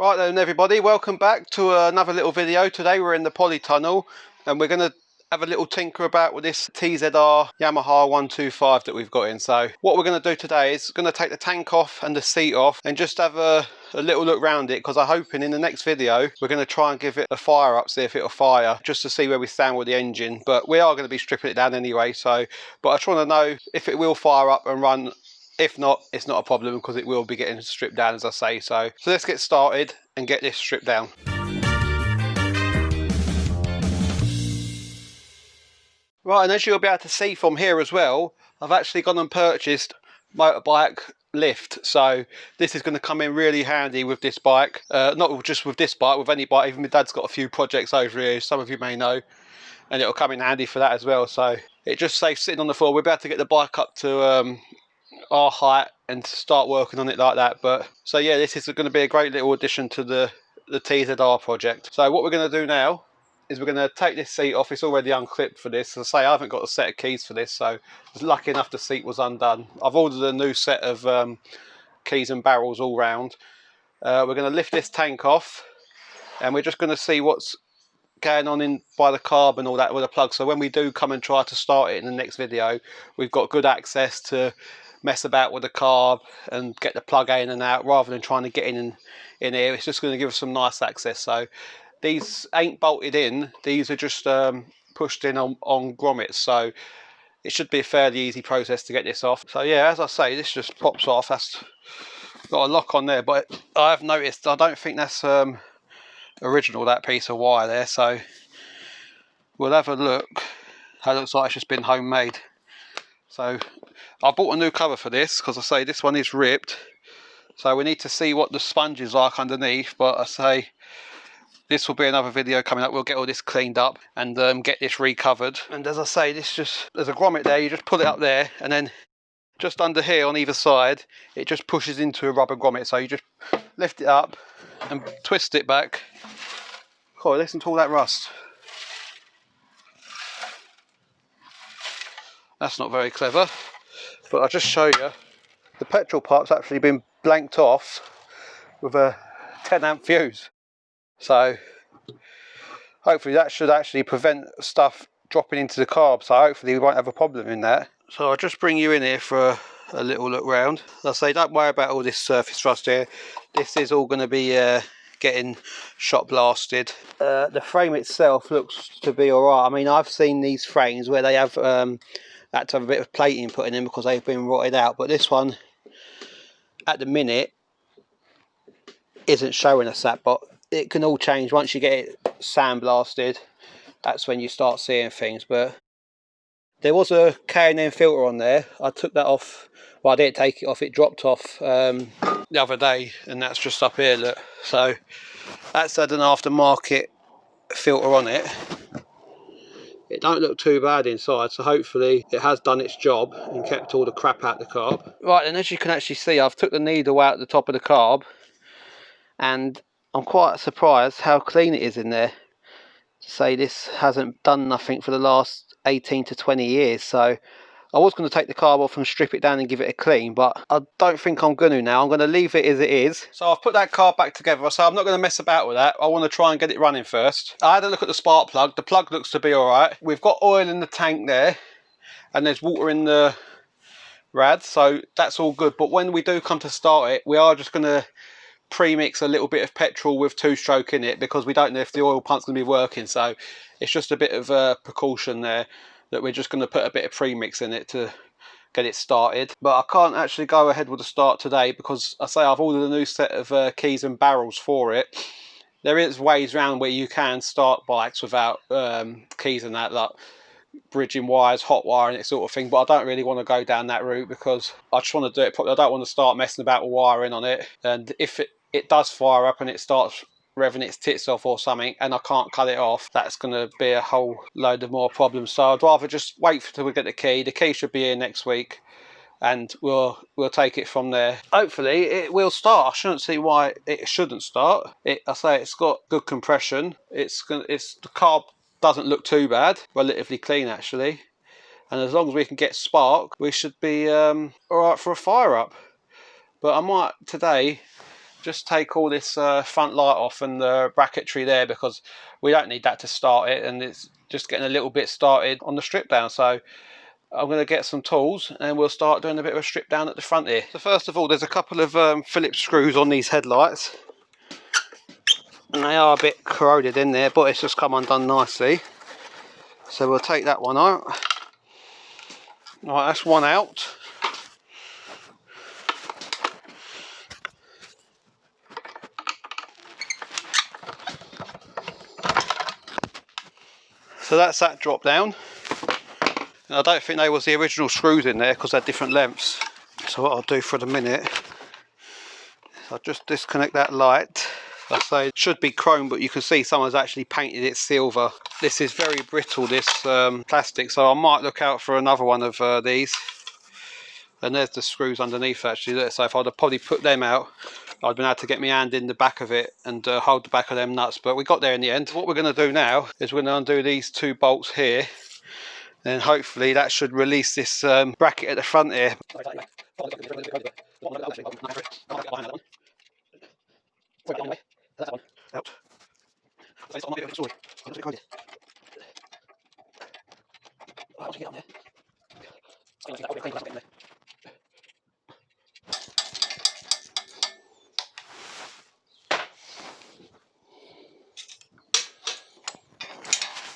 Right then everybody, welcome back to another little video. Today we're in the polytunnel and we're going to have a little tinker about with this TZR Yamaha 125 that we've got in. So what we're going to do today is going to take the tank off and the seat off and just have a little look round it, because I'm hoping in the next video we're going to try and give it a fire up, see if it'll fire, just to see where we stand with the engine. But we are going to be stripping it down anyway, but I just want to know if it will fire up and run. If not, it's not a problem, because it will be getting stripped down, as I say. So let's get started and get this stripped down. Right, and as you'll be able to see from here as well, I've actually gone and purchased motorbike lift. So this is going to come in really handy with this bike. Not just with this bike, with any bike. Even my dad's got a few projects over here, some of you may know, and it'll come in handy for that as well. So it just saves sitting on the floor. We'll be able to get the bike up to our height and start working on it like that. But so yeah, this is going to be a great little addition to the TZR project. So what we're going to do now is we're going to take this seat off. It's already unclipped for this. As I say, I haven't got a set of keys for this, so I was lucky enough the seat was undone. I've ordered a new set of keys and barrels all round. We're going to lift this tank off and we're just going to see what's going on in by the carb and all that with the plug. So when we do come and try to start it in the next video, we've got good access to mess about with the carb and get the plug in and out, rather than trying to get in here. It's just going to give us some nice access. So these ain't bolted in, these are just pushed in on grommets, so it should be a fairly easy process to get this off. So yeah, as I say, this just pops off. That's got a lock on there, but I have noticed I don't think that's original, that piece of wire there. So we'll have a look. It looks like it's just been homemade. So I bought a new cover for this, because I say this one is ripped, so we need to see what the sponge is like underneath. But I say this will be another video coming up. We'll get all this cleaned up and get this recovered. And as I say, this just, there's a grommet there, you just pull it up there, and then just under here on either side it just pushes into a rubber grommet. So you just lift it up and twist it back. Oh, listen to all that rust. That's not very clever, but I'll just show you. The petrol pipe's actually been blanked off with a 10 amp fuse. So hopefully that should actually prevent stuff dropping into the carb. So hopefully we won't have a problem in that. So I'll just bring you in here for a little look round. As I say, don't worry about all this surface rust here. This is all going to be getting shot blasted. The frame itself looks to be alright. I mean, I've seen these frames where they have had to have a bit of plating put in them because they've been rotted out, but this one at the minute isn't showing us that. But it can all change once you get it sandblasted. That's when you start seeing things. But there was a K&N filter on there. I took that off. Well, I didn't take it off, it dropped off the other day, and that's just up here, look. So that's had an aftermarket filter on it. It don't look too bad inside, so hopefully it has done its job and kept all the crap out the carb. Right, and as you can actually see, I've took the needle out the top of the carb, and I'm quite surprised how clean it is in there. To say this hasn't done nothing for the last 18 to 20 years. So I was going to take the carb off and strip it down and give it a clean, but I don't think I'm going to now. I'm going to leave it as it is. So I've put that carb back together, so I'm not going to mess about with that. I want to try and get it running first. I had a look at the spark plug. The plug looks to be alright. We've got oil in the tank there, and there's water in the rad, so that's all good. But when we do come to start it, we are just going to pre-mix a little bit of petrol with two-stroke in it, because we don't know if the oil pump's going to be working. So it's just a bit of a precaution there, that we're just going to put a bit of pre-mix in it to get it started. But I can't actually go ahead with the start today, because I say I've ordered a new set of keys and barrels for it. There is ways around where you can start bikes without keys and that, like bridging wires, hot wiring, that sort of thing. But I don't really want to go down that route, because I just want to do it properly. I don't want to start messing about with wiring on it, and if it does fire up and it starts revving its tits off or something and I can't cut it off, that's going to be a whole load of more problems. So I'd rather just wait till we get the key. The key should be here next week, and we'll take it from there. Hopefully it will start. I shouldn't see why it shouldn't start. I say it's got good compression. The carb doesn't look too bad, relatively clean actually, and as long as we can get spark, we should be all right for a fire up. But I might today just take all this front light off and the bracketry there, because we don't need that to start it, and it's just getting a little bit started on the strip down. So I'm going to get some tools and we'll start doing a bit of a strip down at the front here. So first of all, there's a couple of Phillips screws on these headlights, and they are a bit corroded in there, but it's just come undone nicely. So we'll take that one out. Right, that's one out. So that's that drop down. And I don't think they was the original screws in there because they're different lengths. So what I'll do for the minute is I'll just disconnect that light. I say it should be chrome, but you can see someone's actually painted it silver. This is very brittle, this plastic, so I might look out for another one of these. And there's the screws underneath actually. So if I'd have probably put them out, I'd been able to get my hand in the back of it and hold the back of them nuts, but we got there in the end. What we're going to do now is we're going to undo these two bolts here, and hopefully that should release this bracket at the front here.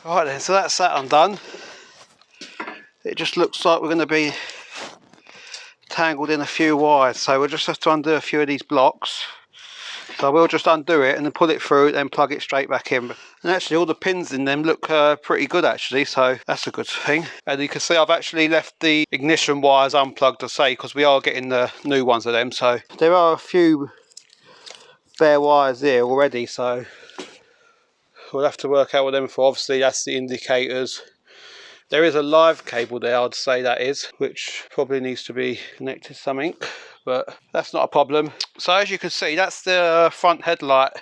Right then, so that's that undone. It just looks like we're going to be tangled in a few wires, so we'll just have to undo a few of these blocks. So we'll just undo it and then pull it through, then plug it straight back in. And actually all the pins in them look pretty good actually, so that's a good thing. And you can see I've actually left the ignition wires unplugged, I say, because we are getting the new ones of them. So there are a few bare wires there already, so we'll have to work out what them for. Obviously that's the indicators. There is a live cable there, I'd say that is, which probably needs to be connected to something, but that's not a problem. So as you can see, that's the front headlight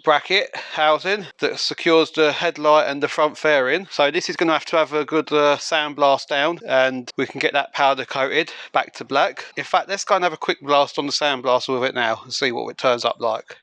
bracket housing that secures the headlight and the front fairing. So this is going to have a good sandblast down, and we can get that powder coated back to black. In fact, let's go and have a quick blast on the sandblaster with it now and see what it turns up like.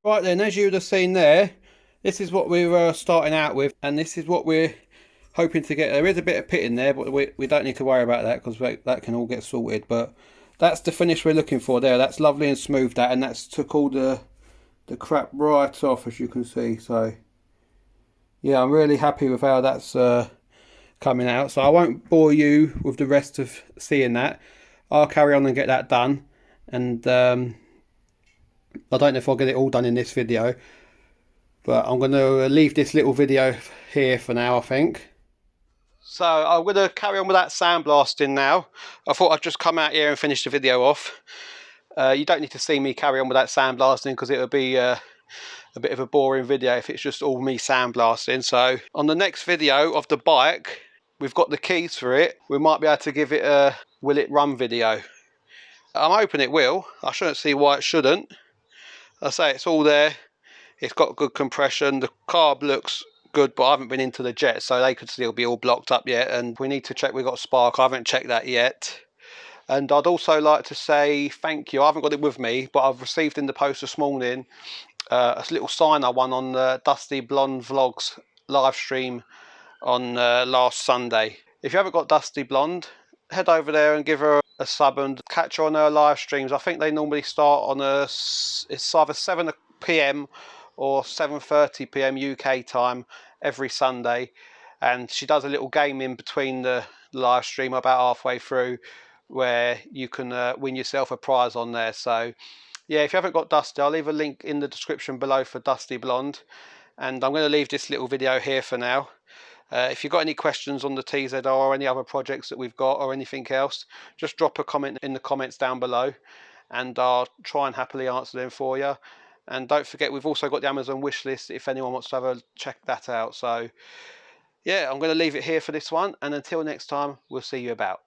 Right then, as you would have seen there, this is what we were starting out with, and this is what we're hoping to get. There is a bit of pit in there, but we don't need to worry about that because that can all get sorted. But that's the finish we're looking for there. That's lovely and smooth, that, and that's took all the crap right off, as you can see. So yeah, I'm really happy with how that's coming out. So I won't bore you with the rest of seeing that. I'll carry on and get that done, and I don't know if I'll get it all done in this video, but I'm going to leave this little video here for now, I think. So I'm going to carry on with that sandblasting now. I thought I'd just come out here and finish the video off. You don't need to see me carry on with that sandblasting because it would be a bit of a boring video if it's just all me sandblasting. So on the next video of the bike, we've got the keys for it. We might be able to give it a will it run video. I'm hoping it will. I shouldn't see why it shouldn't. I say it's all there. It's got good compression. The carb looks good, but I haven't been into the jet, so they could still be all blocked up yet. And we need to check we've got spark. I haven't checked that yet. And I'd also like to say thank you. I haven't got it with me, but I've received in the post this morning a little sign I won on the Dusty Blonde Vlogs live stream on last Sunday. If you haven't got Dusty Blonde, head over there and give her a sub and catch her on her live streams. I think they normally start on it's either 7 p.m. or 7:30 p.m. UK time every Sunday, and she does a little game in between the live stream about halfway through, where you can win yourself a prize on there. So yeah, if you haven't got Dusty, I'll leave a link in the description below for Dusty Blonde, and I'm going to leave this little video here for now. If you've got any questions on the TZR or any other projects that we've got or anything else, just drop a comment in the comments down below and I'll try and happily answer them for you. And don't forget, we've also got the Amazon wish list if anyone wants to have a check that out. So yeah, I'm going to leave it here for this one, and until next time, we'll see you about.